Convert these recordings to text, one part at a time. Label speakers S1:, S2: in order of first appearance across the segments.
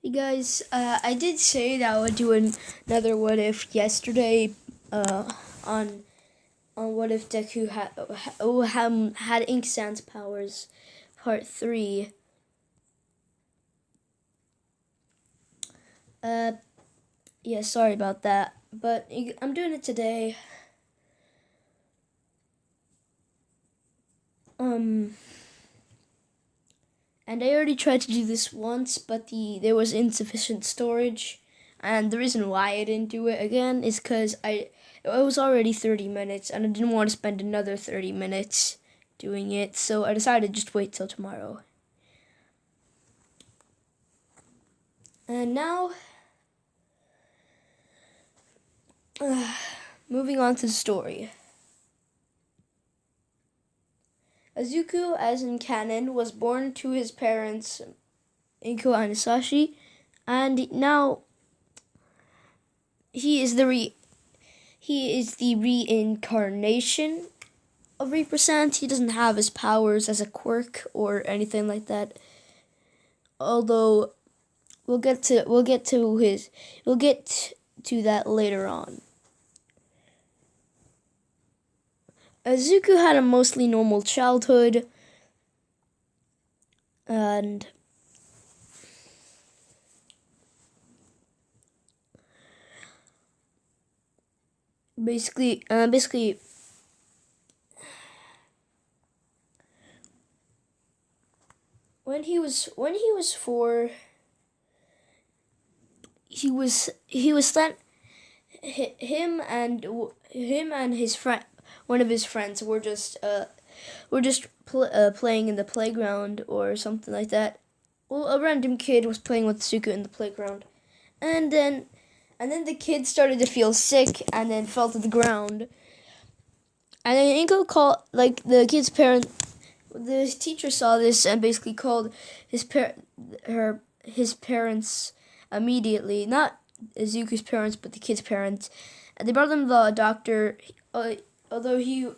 S1: Hey guys, I did say that I would do another what if yesterday, on what if Deku had Ink Sans powers, part 3. Yeah, sorry about that, but I'm doing it today. And I already tried to do this once, but there was insufficient storage. And the reason why I didn't do it again is because it was already 30 minutes, and I didn't want to spend another 30 minutes doing it, so I decided to just wait till tomorrow. And now, moving on to the story. Izuku, as in canon, was born to his parents, Inko and Hisashi, and now he is the reincarnation of Reaper. He doesn't have his powers as a quirk or anything like that. Although we'll get to that later on. Izuku had a mostly normal childhood, and basically when he was 4, he was sent him and his friend, one of his friends, were just playing in the playground or something like that. Well, a random kid was playing with Izuku in the playground, and then the kid started to feel sick and then fell to the ground. And then Inko called, the kid's parent. The teacher saw this and basically called his parents immediately. Not Izuku's parents, but the kid's parents. And they brought him to the doctor. Although he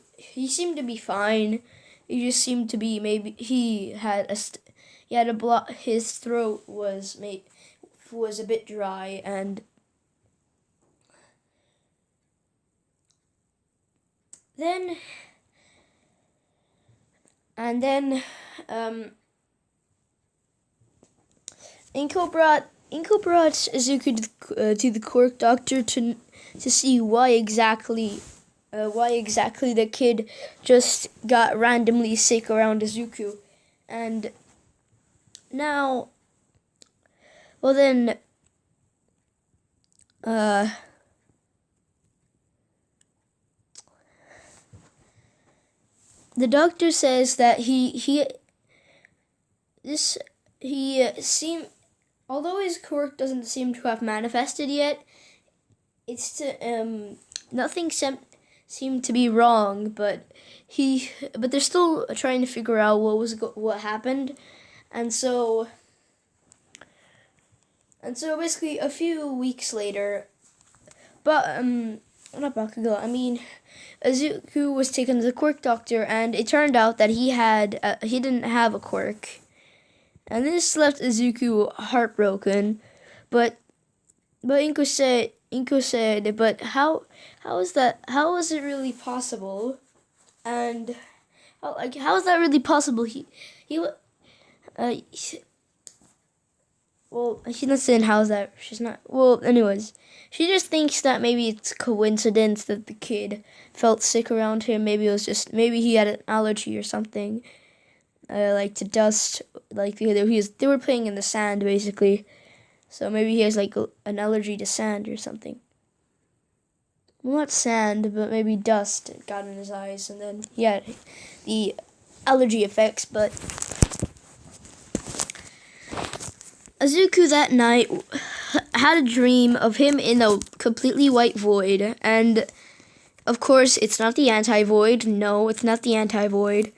S1: seemed to be fine, he just seemed to be his throat was a bit dry, and then Inko brought Izuku to the quirk doctor to see why exactly the kid just got randomly sick around Izuku. And now, well then, the doctor says that although his quirk doesn't seem to have manifested yet, nothing seemed to be wrong, but they're still trying to figure out what happened, and so basically a few weeks later, not Bakugo, I mean, Izuku was taken to the quirk doctor, and it turned out that he didn't have a quirk, and this left Izuku heartbroken. But Inko said, but how is that? How is it really possible? And how is that really possible? Well, she's not saying how's that. She's not. Well, anyways, she just thinks that maybe it's coincidence that the kid felt sick around him. Maybe he had an allergy or something, like to dust. Like they were playing in the sand basically, so maybe he has an allergy to sand or something. Well, not sand, but maybe dust got in his eyes, and then he had the allergy effects. But Izuku that night had a dream of him in a completely white void, and of course it's not the anti-void. No, it's not the anti-void.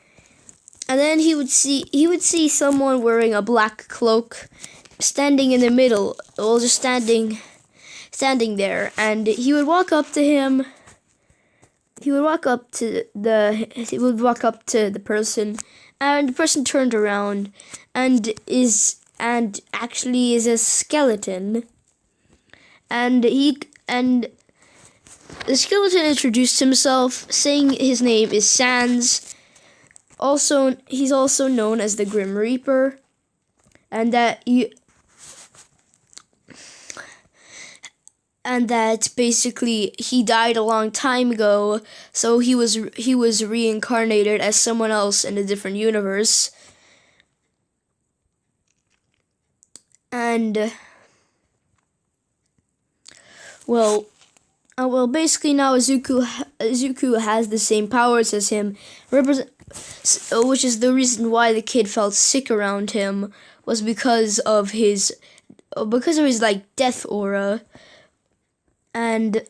S1: And then he would see someone wearing a black cloak standing in the middle, or just standing there, and he would walk up to him. He would walk up to the person, and the person turned around and is and actually is a skeleton. And the skeleton introduced himself, saying his name is Sans. Also, he's also known as the Grim Reaper, and that basically he died a long time ago, so he was reincarnated as someone else in a different universe. And well, basically now Izuku has the same powers as him, which is the reason why the kid felt sick around him, was because of his like death aura. And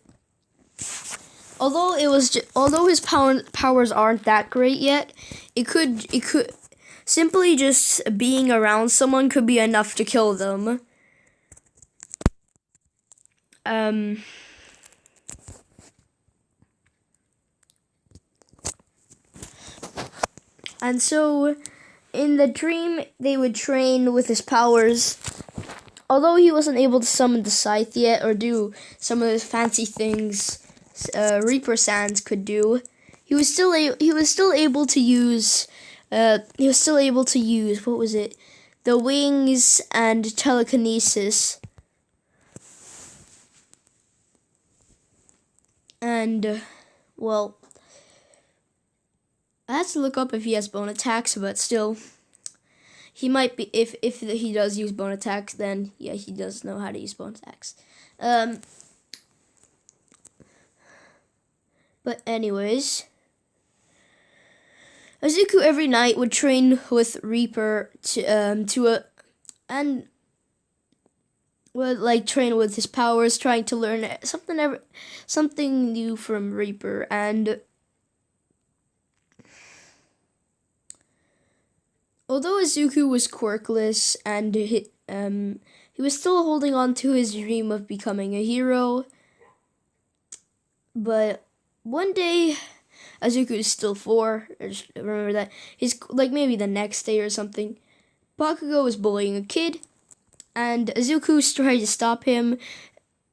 S1: although his powers aren't that great yet, it could simply just being around someone could be enough to kill them. And so, in the dream, they would train with his powers. Although he wasn't able to summon the scythe yet or do some of the fancy things Reaper Sans could do, he was still able to use what was it? The wings and telekinesis. And well, I have to look up if he has bone attacks, but still, he might be. If he does use bone attacks, then yeah, he does know how to use bone attacks. But anyways, Izuku every night would train with Reaper and would like train with his powers, trying to learn something new from Reaper. And although Izuku was quirkless and he was still holding on to his dream of becoming a hero, but one day, Izuku is still 4. I just remember that. He's like maybe the next day or something. Bakugo was bullying a kid, and Izuku tried to stop him.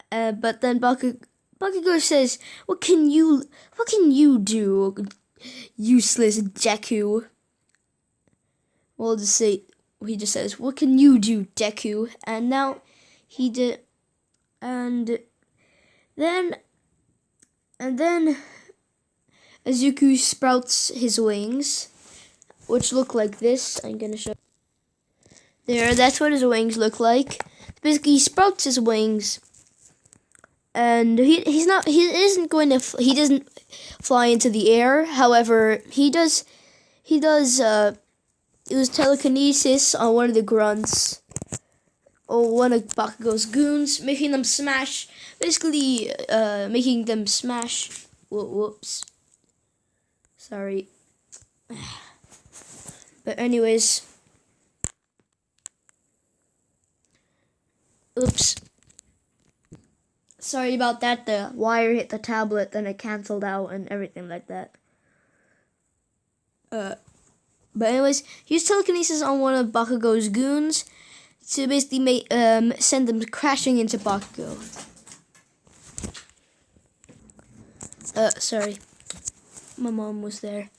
S1: But then Bakugo says, "What can you do, useless Deku?" Well, he just says, "What can you do, Deku?" And now he did, and then Izuku sprouts his wings, which look like this. I'm gonna show. There, that's what his wings look like. Basically, he sprouts his wings, and he doesn't fly into the air. However, he does use telekinesis on one of the grunts, or one of Bakugo's goons, making them smash. Basically, making them smash. Whoops. Sorry. But anyways. Oops. Sorry about that. The wire hit the tablet, then it canceled out and everything like that. But anyways, he used telekinesis on one of Bakugo's goons to basically send them crashing into Bakugo. Sorry. My mom was there.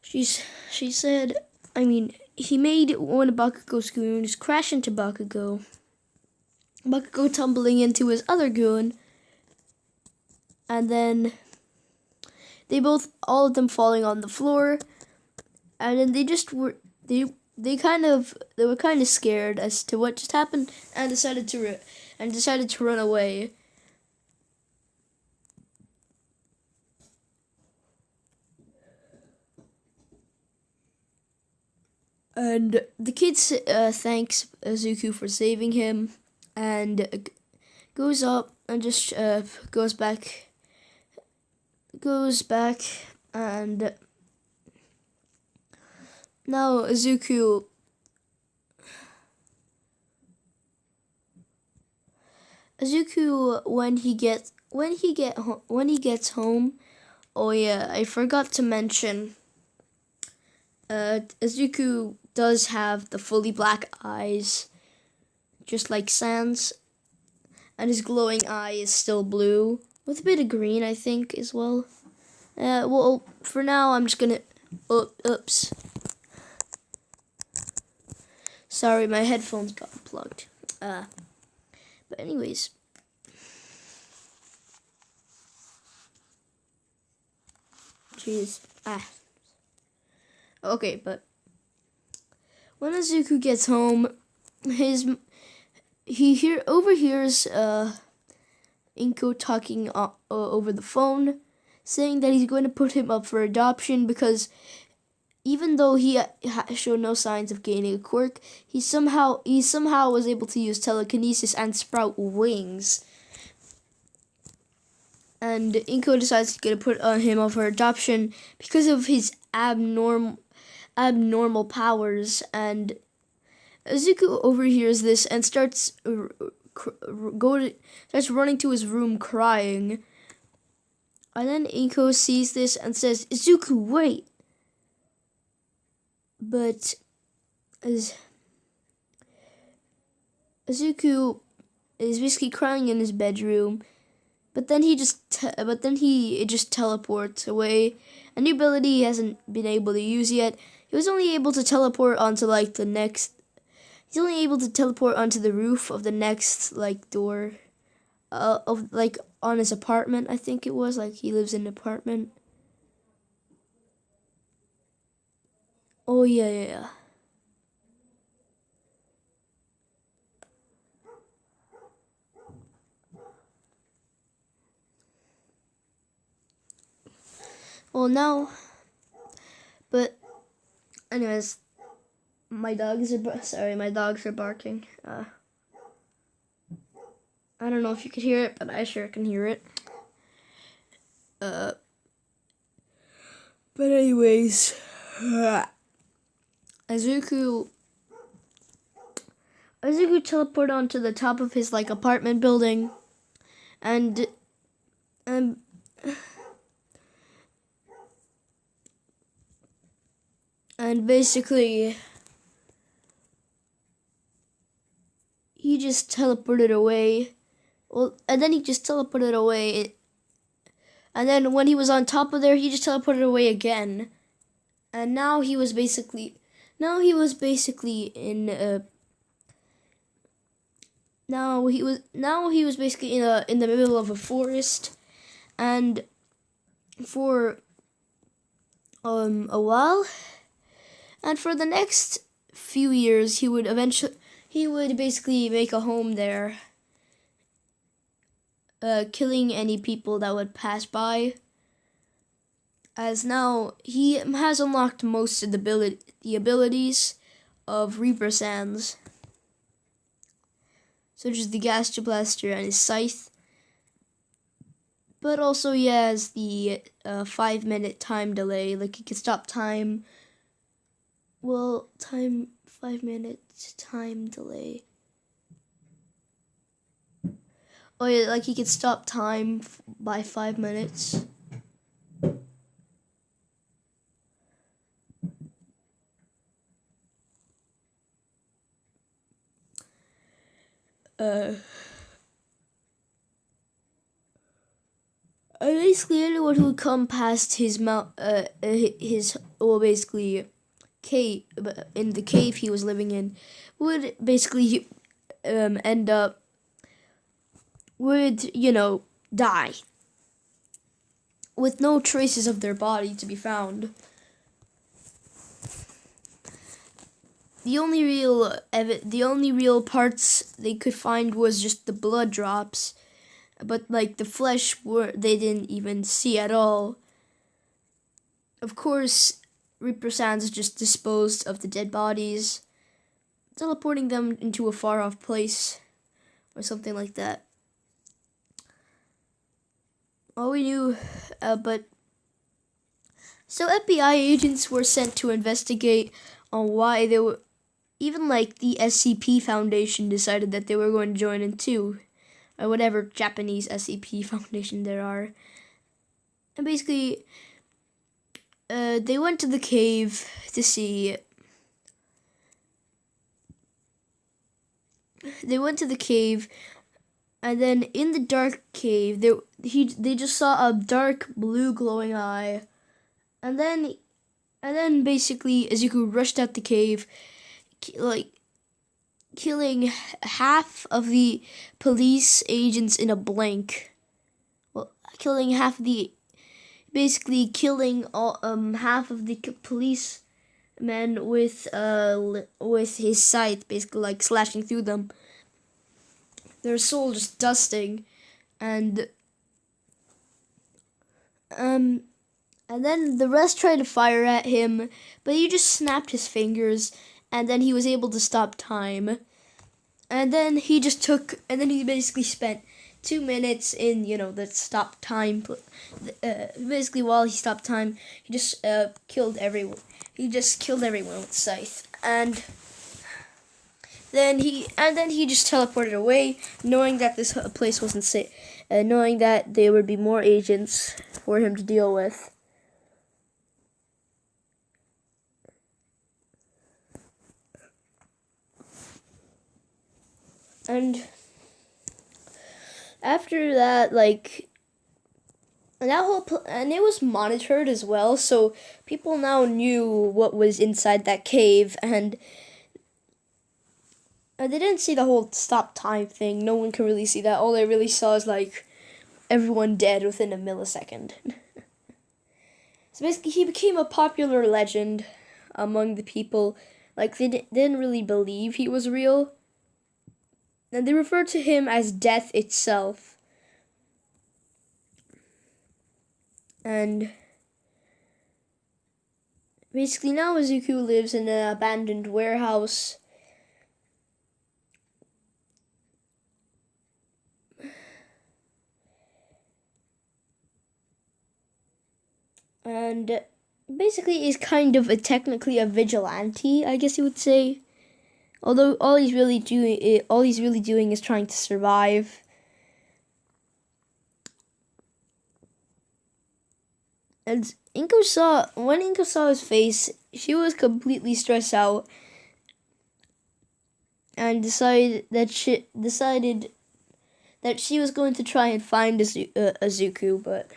S1: He made one of Bakugo's goons crash into Bakugo. Bakugo tumbling into his other goon. And then all of them falling on the floor. And then they were kind of scared as to what just happened and decided to run away. And the kid thanks Izuku for saving him, and goes up and just goes back, and now Izuku when he gets home. Oh yeah, I forgot to mention. Izuku does have the fully black eyes, just like Sans, and his glowing eye is still blue with a bit of green, I think, as well. Well, for now, I'm just gonna. Oops. Sorry, my headphones got unplugged. But anyways. Jeez. Okay, but when Izuku gets home, he overhears Inko talking over the phone, saying that he's going to put him up for adoption because even though he showed no signs of gaining a quirk, he somehow was able to use telekinesis and sprout wings. And Inko decides to put him up for adoption because of his abnormal powers. And Izuku overhears this and starts running to his room crying. And then Inko sees this and says, "Izuku, wait!" But as Izuku is basically crying in his bedroom, but then he just teleports away. A new ability he hasn't been able to use yet. He was only able to teleport onto He's only able to teleport onto the roof of the next door, on his apartment. I think it was he lives in an apartment. Oh yeah. Well, now, but anyways, my dogs are barking. I don't know if you could hear it, but I sure can hear it. But anyways, Izuku teleported onto the top of his apartment building, and basically he just teleported away. Well, and then he just teleported away. And then when he was on top of there, he just teleported away again. And now he was basically in the middle of a forest, and for a while, and for the next few years he would basically make a home there, killing any people that would pass by, as now he has unlocked most of the abilities of Reaper Sans, such as the Gas Blaster and his Scythe. But also he has the 5-minute time delay, he can stop time. 5-minute time delay. Oh yeah, he could stop time by 5 minutes. Basically anyone who would come past his cave, in the cave he was living in, would basically die with no traces of their body to be found. The only real parts they could find was just the blood drops, but the flesh they didn't even see at all. Of course, Reaper Sans just disposed of the dead bodies, teleporting them into a far-off place or something like that. All we knew, so FBI agents were sent to investigate on why they were. Even the SCP Foundation decided that they were going to join in too, or whatever Japanese SCP Foundation there are. And basically, they went to the cave to see they went to the cave, and then in the dark cave, they just saw a dark blue glowing eye, and then basically Izuku rushed out the cave, like killing half of the police agents in a blink. Well, killing half of the basically killing all half of the police men with his scythe, basically like slashing through them. Their soul just dusting, and and then the rest tried to fire at him, but he just snapped his fingers, and then he was able to stop time. And then he basically spent 2 minutes in, the stop time. Basically, while he stopped time, he just killed everyone. He just killed everyone with scythe, and then he just teleported away, knowing that this place wasn't safe, knowing that there would be more agents for him to deal with. And after that, and it was monitored as well, so people now knew what was inside that cave, and they didn't see the whole stop time thing. No one could really see that. All they really saw is everyone dead within a millisecond. So basically, he became a popular legend among the people. They didn't really believe he was real. And they referred to him as death itself. And basically now Izuku lives in an abandoned warehouse. And basically is kind of technically a vigilante, I guess you would say. Although all he's really doing is trying to survive. And when Inko saw his face, she was completely stressed out, and decided that she was going to try and find Izuku, but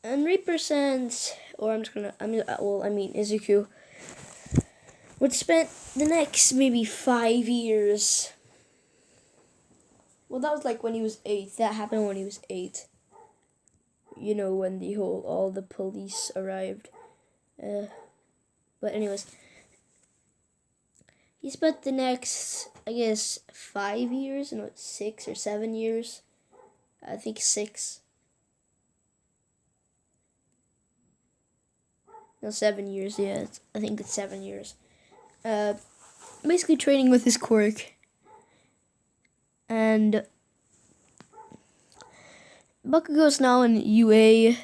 S1: and Izuku would spend the next maybe 5 years. Well, that was when he was 8. That happened when he was 8. When all the police arrived. But anyways, he spent the next, I guess, 5 years, 6 or 7 years. I think 6. No, 7 years, yeah. I think it's 7 years. Basically training with his quirk. And Bakugo's now in UA.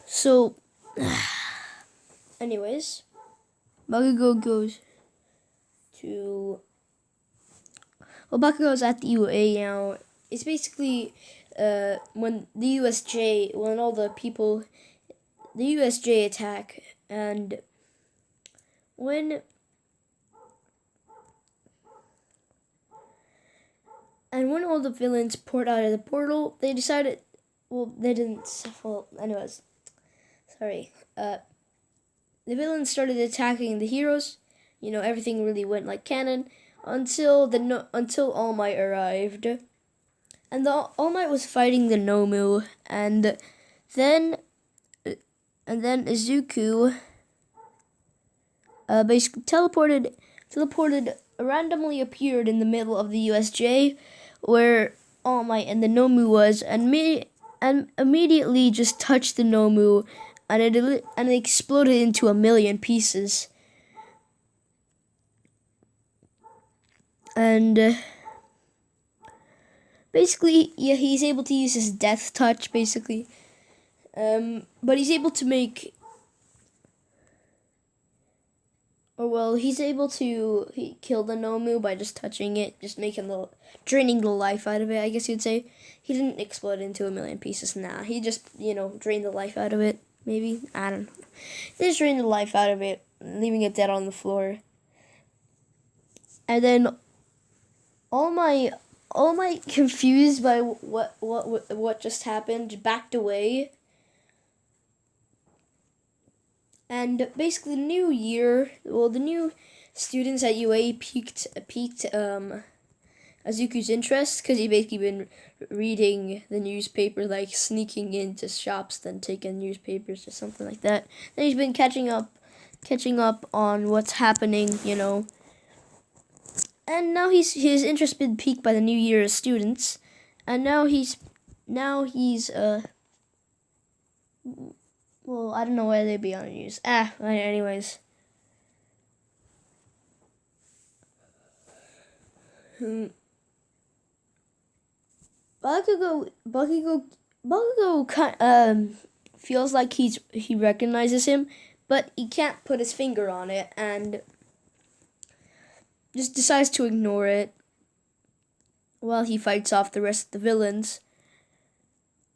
S1: So, anyways, Bakugo goes to... Well, Bakugo's at the UA now. It's basically when the USJ attack, and when all the villains poured out of the portal, they decided, anyways, sorry, the villains started attacking the heroes. Everything really went like canon until All Might arrived. And All Might was fighting the Nomu, and then Izuku basically teleported, randomly appeared in the middle of the USJ, where All Might and the Nomu was, and immediately just touched the Nomu, and it exploded into a million pieces. And basically, yeah, he's able to use his death touch, basically. But he's able to make... or well, he's able to kill the Nomu by just touching it, just draining the life out of it. I guess you'd say he didn't explode into a million pieces. Nah, he just drained the life out of it. Maybe I don't know. He just drained the life out of it, leaving it dead on the floor. And then all my confused by what just happened backed away. And basically, the new students at UA piqued Azuku's interest because he basically been reading the newspaper, like sneaking into shops, then taking newspapers or something like that. Then he's been catching up on what's happening, And now his interest been piqued by the new year's students, and now he's well, I don't know where they'd be on the news. Anyways. Bakugo feels like he recognizes him, but he can't put his finger on it, and just decides to ignore it while he fights off the rest of the villains.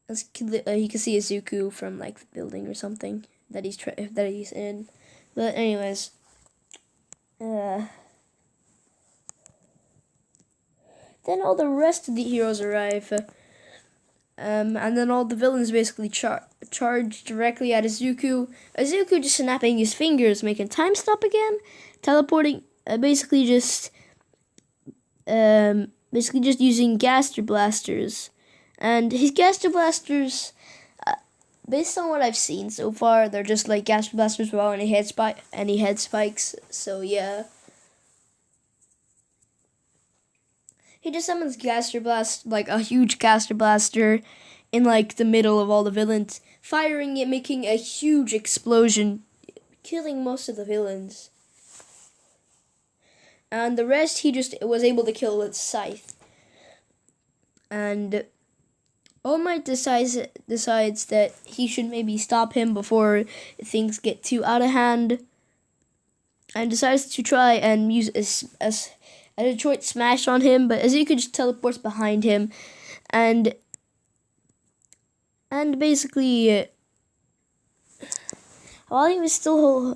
S1: As you can see Izuku from like the building or something that he's in. But anyways, then all the rest of the heroes arrive, and then all the villains basically charge directly at Izuku. Izuku just snapping his fingers, making time stop again, teleporting. Basically just using Gaster Blasters. And his Gaster Blasters, based on what I've seen so far, they're just like Gaster Blasters without any head spikes. So yeah. He just summons Gaster Blast, like a huge Gaster Blaster, in like the middle of all the villains, firing it, making a huge explosion, killing most of the villains. And the rest he just was able to kill with Scythe. And All Might decides that he should maybe stop him before things get too out of hand, and decides to try and use a Detroit Smash on him, but Azuka just teleports behind him, and basically, while he was still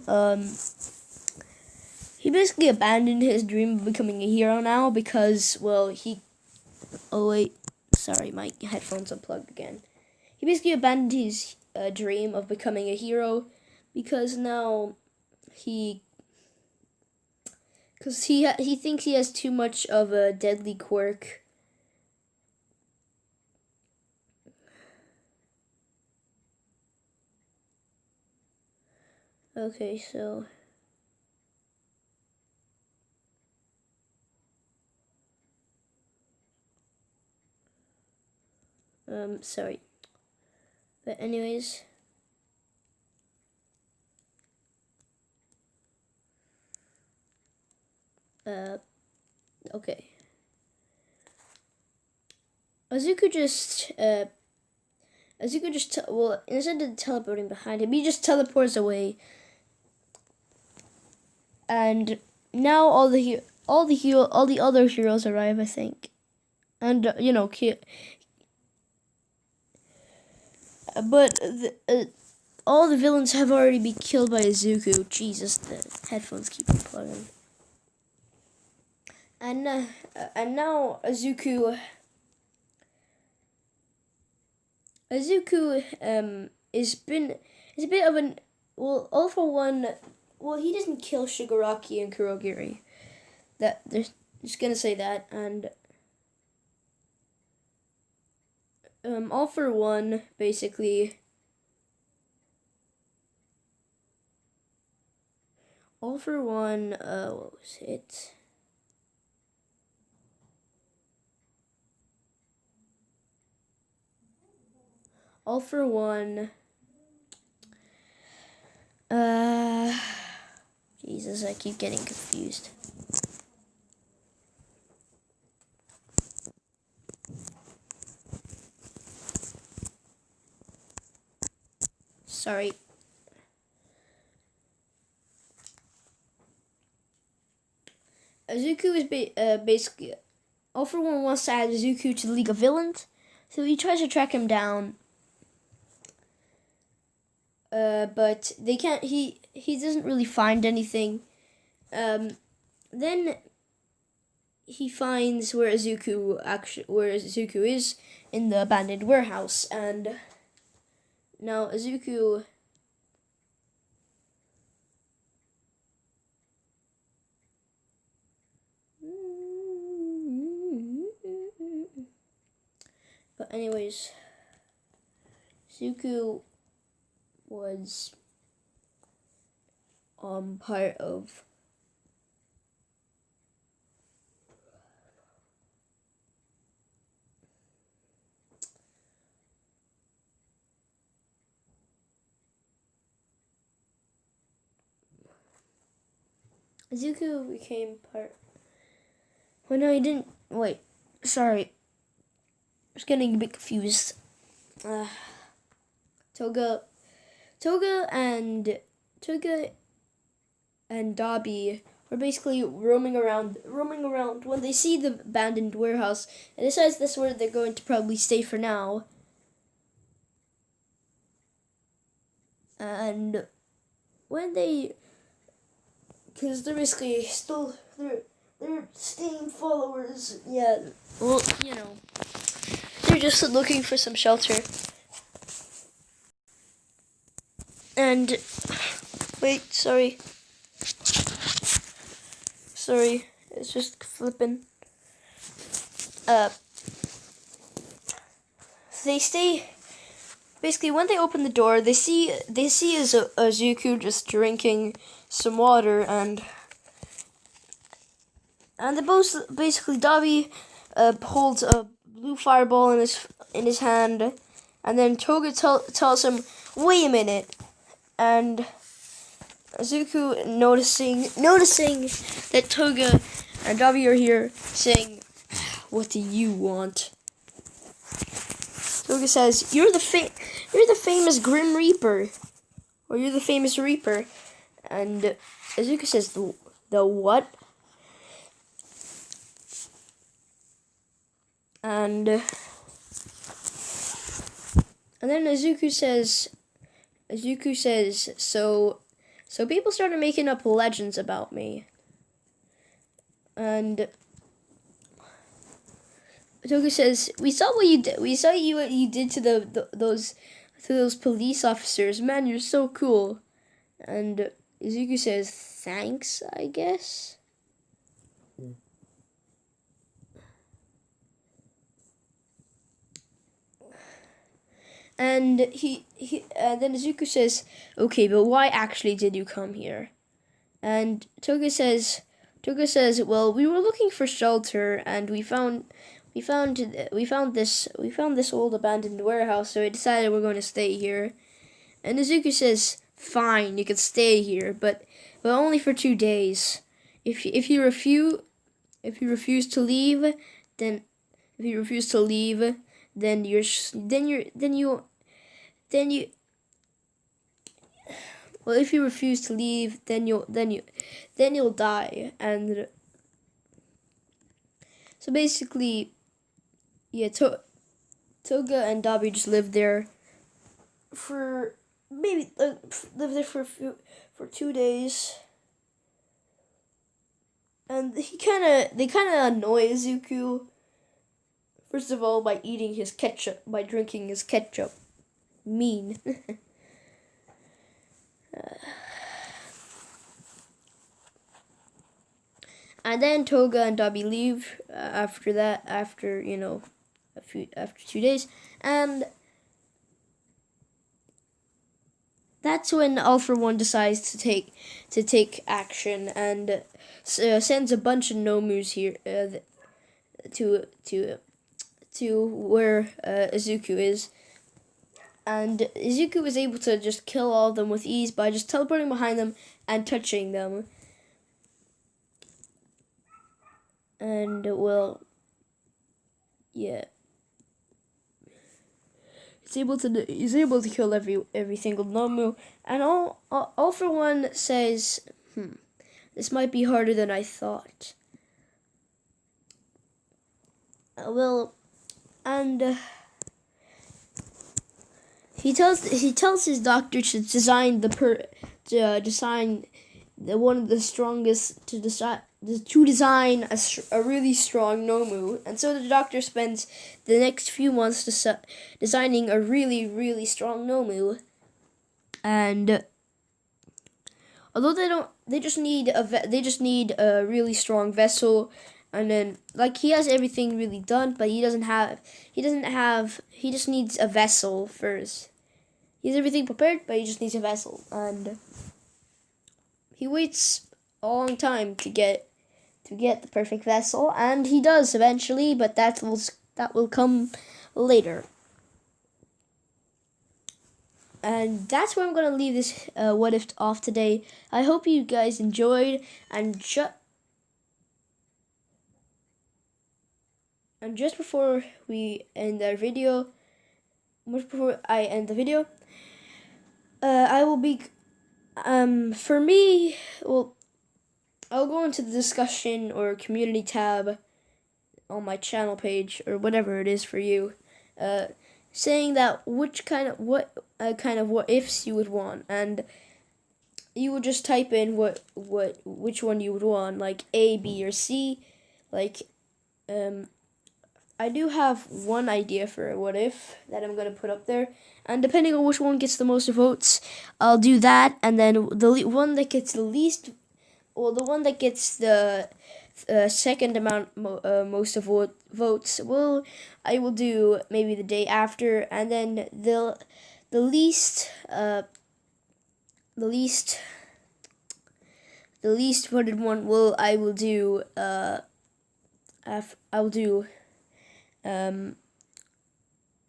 S1: he basically abandoned his dream of becoming a hero now because, well, oh wait, sorry, my headphones unplugged again. He basically abandoned his dream of becoming a hero because now he thinks he has too much of a deadly quirk. Okay, so sorry. But anyways, okay. Azuka just instead of teleporting behind him, he just teleports away. And now all the other heroes arrive, I think. And but all the villains have already been killed by Izuku. Jesus, the headphones keep unplugging. And now Izuku is a bit of an, well, all for one. Well, he doesn't kill Shigaraki and Kurogiri. That they're just gonna say that, and all for one, basically. All for one, what was it? All for one, Jesus, I keep getting confused. Sorry. Izuku is basically All for One wants to add Izuku to the League of Villains, so he tries to track him down. But they can't. He doesn't really find anything. Then he finds where Izuku is in the abandoned warehouse, and now Izuku. But anyways, Izuku was part of Izuku became part. Well, no, he didn't. Wait, sorry. I was getting a bit confused. Toga and Dobby were basically roaming around when they see the abandoned warehouse and decides that's where they're going to probably stay for now. And when they, because they're basically still they're staying followers. Yeah, well, they're just looking for some shelter. And wait, sorry, it's just flipping. They stay. Basically, when they open the door, they see Izuku just drinking some water, and they both basically Dobby holds a blue fireball in his hand, and then Toga tells him, "Wait a minute," and Izuku noticing that Toga and Dobby are here, saying, "What do you want?" Toga says, "You're the famous Grim Reaper, or you're the famous Reaper," and Izuku says, "The what?" And then Izuku says, so people started making up legends about me. And Toga says, we saw what you did. We saw what you did to those police officers. Man, you're so cool. And Izuku says, thanks, I guess. And then Izuku says, okay, but why actually did you come here? And Toga says, well, we were looking for shelter, and we found this old abandoned warehouse, so we decided we're going to stay here. And Izuku says, fine, you can stay here, but only for 2 days. If you refuse to leave, then you'll die. And so basically, yeah, Toga and Dobby just lived there for for 2 days. And they kind of annoy Izuku. First of all, by drinking his ketchup. Mean. And then Toga and Dobby leave after 2 days, and that's when All for One decides to take action and sends a bunch of Nomus here to where Izuku is. And Izuku was able to just kill all of them with ease by just teleporting behind them and touching them. And, well, yeah. He's able to kill every single Nomu. And all for One says, this might be harder than I thought. well, and he tells his doctor to design one of the strongest to design a really strong Nomu, and so the doctor spends the next few months designing a really strong Nomu, and although they just need a really strong vessel, and then like he has everything really done, but he just needs a vessel first. He has everything prepared, but he just needs a vessel, and he waits a long time to get the perfect vessel, and he does eventually, but that will come later. And that's where I'm gonna leave this what if off today. I hope you guys enjoyed, and just before we end our video, much before I end the video, I will be for me, well, I'll go into the discussion or community tab on my channel page or whatever it is for you, saying that what kind of what ifs you would want, and you would just type in which one you would want, like A, B, or C. Like, I do have one idea for a what if that I'm gonna put up there, and depending on which one gets the most votes, I'll do that, and then the one that gets the least, well, the one that gets the second amount most of votes, well, I will do maybe the day after, and then the least voted one, well, I will do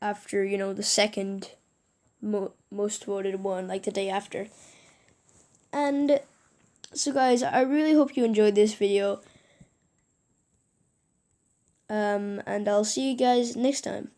S1: after the second most voted one, like the day after. And so guys, I really hope you enjoyed this video, and I'll see you guys next time.